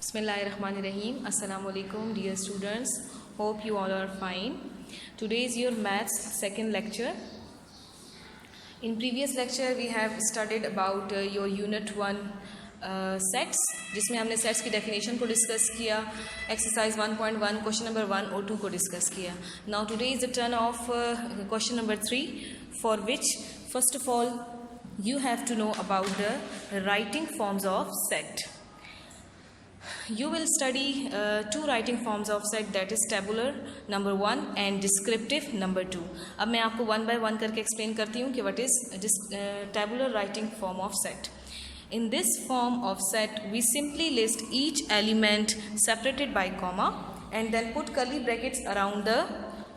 Bismillahirrahmanirrahim. Assalamu alaikum, dear students. Hope you all are fine. Today is your maths second lecture. In previous lecture we have studied about your unit 1 sets, जिसमें हमने sets की definition को discuss किया, exercise 1.1 question number 1 और 2 को discuss किया. Now today is the turn of question number 3, for which first of all you have to know about the writing forms of set. You will study two writing forms of set, that is tabular number 1 and descriptive number 2. अब मैं आपको one by one करके explain करती हूँ कि what is tabular writing form of set. In this form of set we simply list each element separated by comma and then put curly brackets around the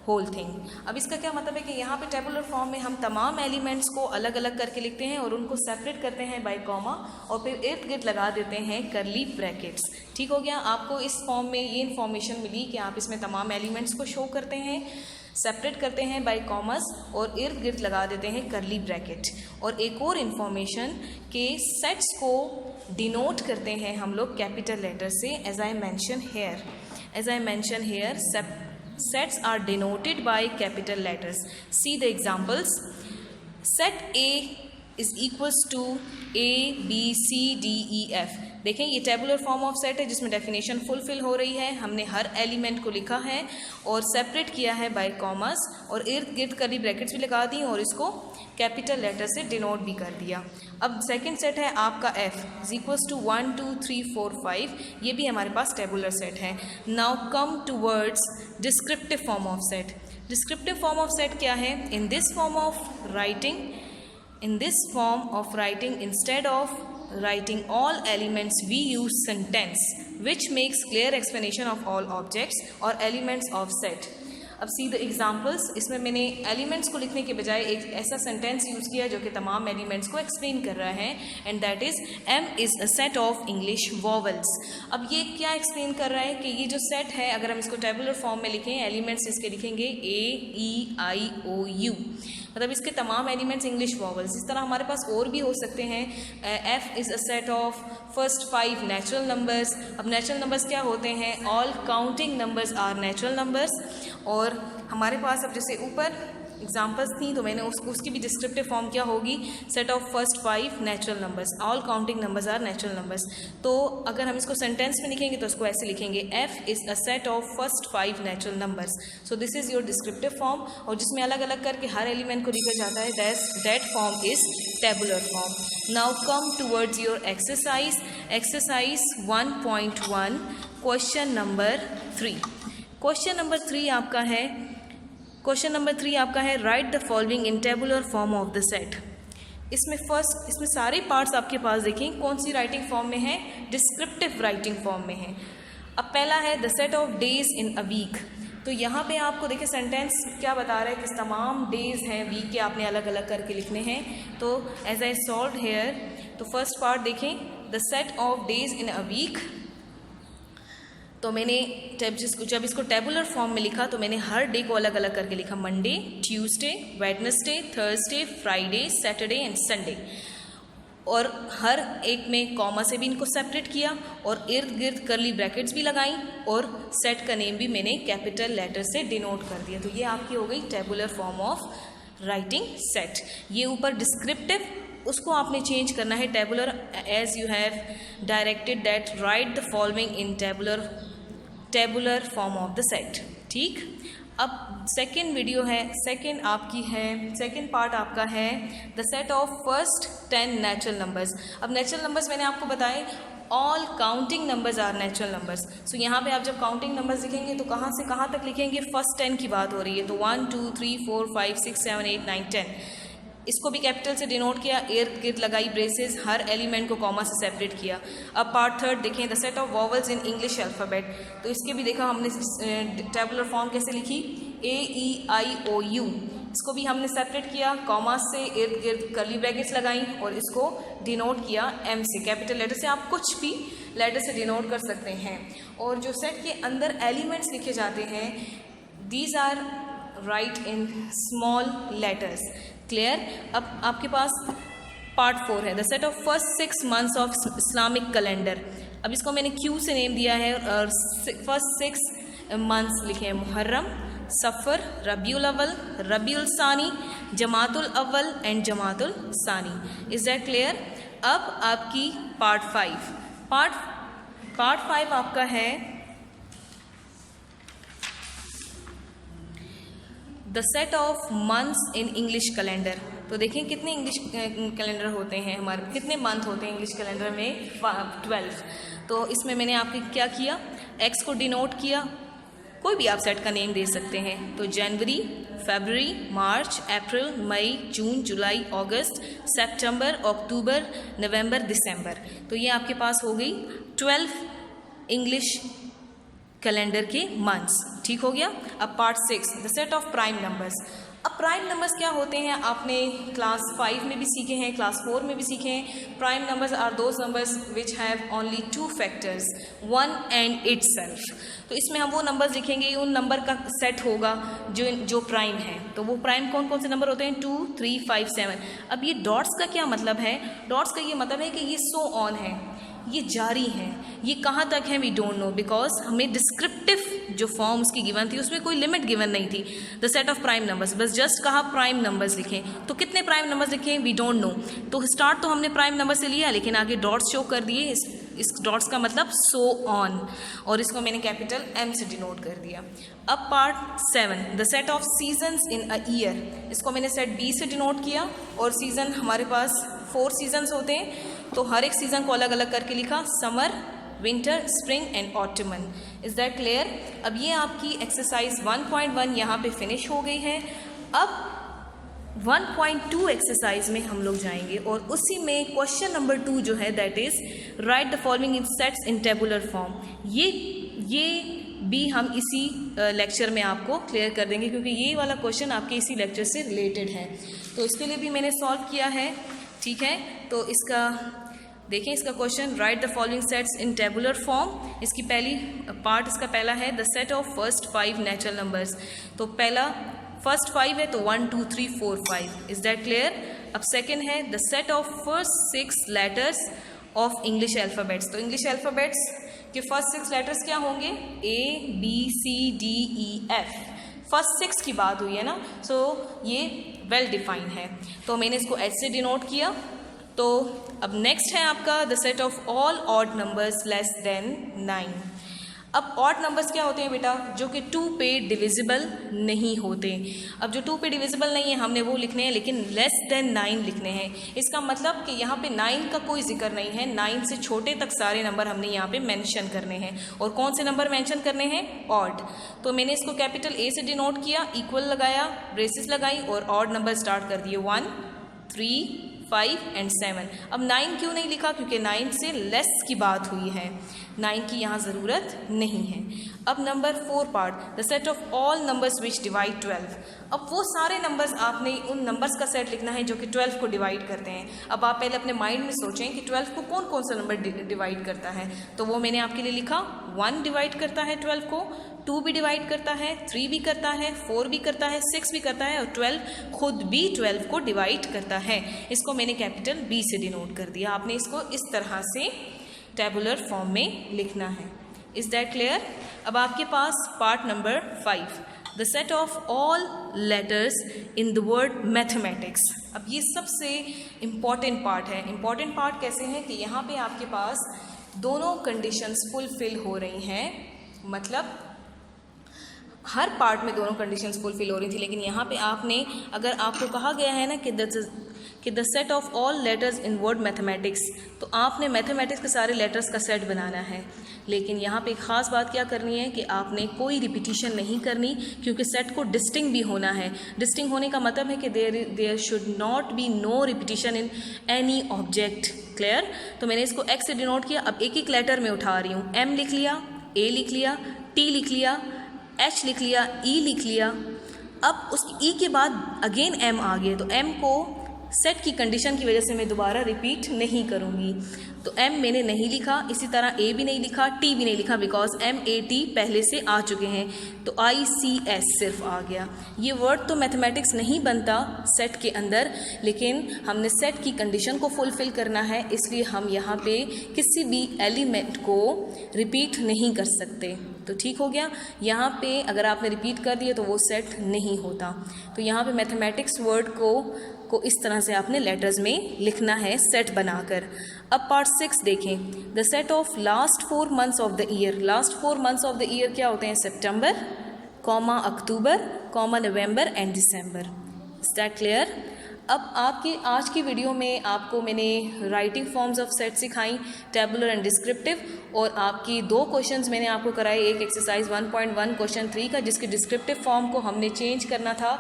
whole thing. अब इसका क्या मतलब है कि यहाँ पे टेबुलर फॉर्म में हम तमाम एलिमेंट्स को अलग अलग करके लिखते हैं और उनको सेपरेट करते हैं बाय कॉमा और फिर इर्द गिर्द लगा देते हैं करली ब्रैकेट्स. ठीक हो गया. आपको इस फॉर्म में ये इन्फॉर्मेशन मिली कि आप इसमें तमाम एलिमेंट्स को शो करते हैं, सेपरेट करते हैं बाय कॉमर्स और इर्द गिर्द लगा देते हैं करली ब्रैकेट. और एक और इन्फॉर्मेशन कि सेट्स को डिनोट करते हैं हम लोग कैपिटल लेटर से, as I mention here sets are denoted by capital letters. See the examples. Set A is equals to A, B, C, D, E, F. देखें ये टेबुलर फॉर्म ऑफ सेट है जिसमें definition fulfil हो रही है. हमने हर element को लिखा है और सेपरेट किया है बाय कॉमर्स और इर्द गिर्द करली ब्रैकेट्स भी लगा दी और इसको कैपिटल लेटर से डिनोट भी कर दिया. अब सेकंड सेट है आपका F इज इक्वल्स टू 1 2 3 4 5. ये भी हमारे पास टेबुलर सेट है. Now come towards descriptive form of set. Descriptive form of set क्या है? In this form of writing instead of writing all elements we use sentence which makes clear explanation of all objects or elements of set. अब see the examples. इसमें मैंने elements को लिखने के बजाय एक ऐसा सेंटेंस यूज़ किया जो कि तमाम एलिमेंट्स को एक्सप्लेन कर रहा है, and that is M is a set of English vowels. अब ये क्या एक्सप्लेन कर रहा है कि ये जो सेट है अगर हम इसको टेबुलर फॉर्म में लिखें, एलिमेंट्स इसके लिखेंगे AEIOU, मतलब इसके तमाम एलिमेंट्स इंग्लिश वॉवल्स. इस तरह हमारे पास और भी हो सकते हैं. F is a set of first 5 natural numbers. अब नेचुरल नंबर्स क्या होते हैं? All counting numbers are natural numbers. और हमारे पास अब जैसे ऊपर एग्जाम्पल्स थी तो मैंने उसकी भी डिस्क्रिप्टिव फॉर्म क्या होगी? Set of first 5 natural numbers, all counting numbers are natural numbers. तो अगर हम इसको सेंटेंस में लिखेंगे तो इसको ऐसे लिखेंगे, F is a set of first 5 natural numbers. So this is your descriptive form, और जिसमें अलग अलग करके हर एलिमेंट को लिखा जाता है. That form is tabular form. Now come towards your exercise 1.1 question number 3. Question number 3 आपका है right the following in tabular form of the set. इसमें सारे पार्ट्स आपके पास देखें कौन सी राइटिंग फॉर्म में है? डिस्क्रिप्टिव राइटिंग फॉर्म में है. अब पहला है the set of days in a week. तो यहाँ पे आपको देखिए सेंटेंस क्या बता रहा है कि तमाम डेज हैं वीक के आपने अलग अलग करके लिखने हैं. तो एज आई सॉल्व हेयर, तो फर्स्ट पार्ट देखें, the set of days in a week. तो मैंने जब इसको टेबुलर फॉर्म में लिखा तो मैंने हर डे को अलग अलग करके लिखा. Monday, Tuesday, Wednesday, Thursday, Friday, Saturday and Sunday. और हर एक में कॉमा से भी इनको सेपरेट किया और इर्द गिर्द करली ब्रैकेट्स भी लगाई और सेट का नेम भी मैंने कैपिटल लेटर से डिनोट कर दिया. तो ये आपकी हो गई tabular form of writing set. ये ऊपर डिस्क्रिप्टिव, उसको आपने चेंज करना है tabular, as you have directed that write the following in tabular form of the set. ठीक. अब सेकेंड पार्ट आपका है the set of first 10 natural numbers. अब नेचुरल नंबर्स मैंने आपको बताए all counting numbers are natural numbers. So यहाँ पे आप जब काउंटिंग नंबर्स लिखेंगे तो कहाँ से कहाँ तक लिखेंगे? फर्स्ट 10 की बात हो रही है. तो 1 2 3 4 5 6 7 8 9 10. इसको भी कैपिटल से डिनोट किया, इर्द गिर्द लगाई ब्रेसेस, हर एलिमेंट को कॉमा से सेपरेट किया. अब पार्ट थर्ड देखें, the set of vowels in English alphabet. तो इसके भी देखा हमने टेबुलर फॉर्म कैसे लिखी, AEIOU. इसको भी हमने सेपरेट किया, कॉमा से इर्द गिर्द करली ब्रैकेट्स लगाई और इसको डिनोट किया M से, कैपिटल लेटर से. आप कुछ भी लेटर से डिनोट कर सकते हैं. और जो सेट के अंदर एलिमेंट्स लिखे जाते हैं, these are write in small letters. Clear. अब आपके पास पार्ट 4 है the set of first 6 months of Islamic calendar. अब इसको मैंने क्यू से नेम दिया है और फर्स्ट 6 मंथ्स लिखे हैं, मुहर्रम, सफ़र, रबीउल अव्वल, रबीउल सानी, जमातुल अव्वल एंड जमातुल सानी। Is that clear? अब आपकी पार्ट 5 आपका है the set of months in English calendar. तो देखें कितने इंग्लिश कैलेंडर होते हैं हमारे, कितने मंथ होते हैं इंग्लिश कैलेंडर में? 12। तो इसमें मैंने आपके क्या किया, एक्स को डिनोट किया, कोई भी आप सेट का नेम दे सकते हैं। तो जनवरी, फरवरी, मार्च, अप्रैल, मई, जून, जुलाई, अगस्त, सितंबर, अक्टूबर, नवंबर, दिसंबर। तो ये आपके पास हो गई 12 इंग्लिश कैलेंडर के मंथ्स। ठीक हो गया। अब part 6 the set of prime numbers. अब प्राइम नंबर्स क्या होते हैं आपने क्लास 5 में भी सीखे हैं, क्लास 4 में भी सीखे हैं। Prime numbers are those numbers which have only 2 factors, 1 and itself. तो इसमें हम वो नंबर्स लिखेंगे, उन नंबर का सेट होगा जो प्राइम है। तो वो प्राइम कौन कौन से नंबर होते हैं? 2, 3, 5, 7। अब ये डॉट्स का क्या मतलब है? डॉट्स का ये मतलब है कि ये सो ऑन है, ये जारी है, ये कहाँ तक है वी डोंट नो, बिकॉज हमें डिस्क्रिप्टिव जो फॉर्म उसकी गिवन थी उसमें कोई लिमिट गिवन नहीं थी। The set of prime numbers, बस जस्ट कहा प्राइम नंबर्स लिखें। तो कितने प्राइम नंबर्स लिखें वी डोंट नो। तो स्टार्ट तो हमने प्राइम नंबर से लिया, लेकिन आगे डॉट्स शो कर दिए। इस डॉट्स का मतलब सो ऑन, और इसको मैंने कैपिटल M से डिनोट कर दिया। अब part 7 the set of seasons in a year. इसको मैंने सेट B से डिनोट किया, और सीज़न हमारे पास 4 सीजन्स होते हैं, तो हर एक सीज़न को अलग अलग करके लिखा, summer, winter, spring and ottoman. Is that clear? अब ये आपकी एक्सरसाइज 1.1 यहाँ पे फिनिश हो गई है। अब 1.2 एक्सरसाइज में हम लोग जाएंगे, और उसी में क्वेश्चन नंबर 2 जो है that is right the following in sets in tabular form. ये भी हम इसी लेक्चर में आपको क्लियर कर देंगे, क्योंकि ये वाला क्वेश्चन आपके इसी लेक्चर से रिलेटेड है। तो इसके लिए भी मैंने सॉल्व किया है। ठीक है, तो इसका देखें, इसका question right the following sets in tabular form. इसकी पहली पार्ट, इसका पहला है the set of first 5 natural numbers. तो पहला फर्स्ट 5 है, तो 1, 2, 3, 4, 5। Is that clear? अब सेकंड है the set of first 6 letters of English alphabets. तो इंग्लिश अल्फ़ाबेट्स के फर्स्ट 6 लेटर्स क्या होंगे? A, B, C, D, E, F। First 6 की बात हुई है ना, सो ये वेल डिफाइंड है। तो मैंने इसको H से डिनोट किया। तो अब नेक्स्ट है आपका the set of all odd numbers less than 9। अब ऑड नंबर्स क्या होते हैं बेटा? जो कि 2 पे डिविजिबल नहीं होते। अब जो 2 पे डिविजिबल नहीं है हमने वो लिखने हैं, लेकिन लेस देन 9 लिखने हैं। इसका मतलब कि यहाँ पे 9 का कोई जिक्र नहीं है, 9 से छोटे तक सारे नंबर हमने यहाँ पे मेंशन करने हैं। और कौन से नंबर मेंशन करने हैं? ऑड। तो मैंने इसको कैपिटल A से डिनोट किया, इक्वल लगाया, ब्रेसेस लगाई, और ऑड नंबर स्टार्ट कर दिए 1, 3, 5 एंड 7। अब 9 क्यों नहीं लिखा? क्योंकि 9 से लेस की बात हुई है, 9 की यहाँ ज़रूरत नहीं है। अब number 4 part the set of all numbers which divide 12। अब वो सारे नंबर्स आपने उन नंबर्स का सेट लिखना है जो कि 12 को डिवाइड करते हैं। अब आप पहले अपने माइंड में सोचें कि 12 को कौन कौन सा नंबर डिवाइड करता है। तो वो मैंने आपके लिए लिखा, 1 डिवाइड करता है 12 को, 2 भी डिवाइड करता है, 3 भी करता है, 4 भी करता है, 6 भी करता है, और 12 खुद भी 12 को डिवाइड करता है। इसको मैंने कैपिटल B से डिनोट कर दिया। आपने इसको इस तरह से टेबुलर फॉर्म में लिखना है। Is that clear? अब आपके पास part number 5 the set of all letters in the word mathematics. अब ये सबसे इम्पॉर्टेंट पार्ट है। इम्पॉर्टेंट पार्ट कैसे है कि यहाँ पे आपके पास दोनों कंडीशंस फुलफिल हो रही हैं, मतलब हर पार्ट में दोनों कंडीशंस फुलफिल हो रही थी। लेकिन यहाँ पे आपने, अगर आपको कहा गया है ना कि the set of all letters in word mathematics, तो आपने मैथमेटिक्स के सारे लेटर्स का सेट बनाना है। लेकिन यहाँ पे एक ख़ास बात क्या करनी है कि आपने कोई रिपीटिशन नहीं करनी, क्योंकि सेट को डिस्टिंग भी होना है। डिस्टिंग होने का मतलब है कि there should not be no repetition in any object. Clear? तो मैंने इसको X से डिनोट किया। अब एक एक लेटर में उठा रही हूँ। M लिख लिया, A लिख लिया, T लिख लिया, H लिख लिया, E लिख लिया। अब उस E के बाद अगेन M आ गया, तो M को सेट की कंडीशन की वजह से मैं दोबारा रिपीट नहीं करूँगी। तो M मैंने नहीं लिखा, इसी तरह A भी नहीं लिखा, T भी नहीं लिखा, बिकॉज MAT पहले से आ चुके हैं, तो ICS सिर्फ आ गया। ये वर्ड तो मैथमेटिक्स नहीं बनता सेट के अंदर, लेकिन हमने सेट की कंडीशन को फुलफ़िल करना है, इसलिए हम यहाँ पे किसी भी एलिमेंट को रिपीट नहीं कर सकते। तो ठीक हो गया। यहाँ पे अगर आपने रिपीट कर दिया तो वो सेट नहीं होता। तो यहाँ पे मैथमेटिक्स वर्ड को इस तरह से आपने लेटर्स में लिखना है सेट बनाकर। अब पार्ट 6 देखें, the set of last 4 months of the year. Last 4 months of the year क्या होते हैं? सितंबर, कॉमा अक्टूबर, कॉमा नवंबर एंड दिसंबर। Is that clear? अब आपके आज की वीडियो में आपको मैंने राइटिंग फॉर्म्स ऑफ सेट सिखाई, टेबुलर एंड डिस्क्रिप्टिव, और आपकी 2 क्वेश्चंस मैंने आपको कराए, एक एक्सरसाइज 1.1 क्वेश्चन 3 का, जिसके डिस्क्रिप्टिव फॉर्म को हमने चेंज करना था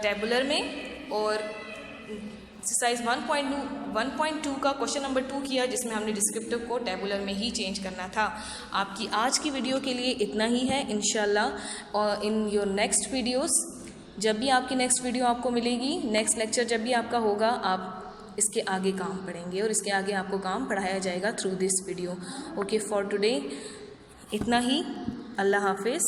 टेबुलर में, और एक्सरसाइज 1.2 का क्वेश्चन नंबर 2 किया, जिसमें हमने डिस्क्रिप्टिव को टेबुलर में ही चेंज करना था। आपकी आज की वीडियो के लिए इतना ही है इंशाल्लाह। और इन योर नेक्स्ट वीडियोस, जब भी आपकी नेक्स्ट वीडियो आपको मिलेगी, नेक्स्ट लेक्चर जब भी आपका होगा, आप इसके आगे काम पढ़ेंगे और इसके आगे आपको काम पढ़ाया जाएगा through this video. Okay, for today इतना ही। अल्लाह हाफिज़।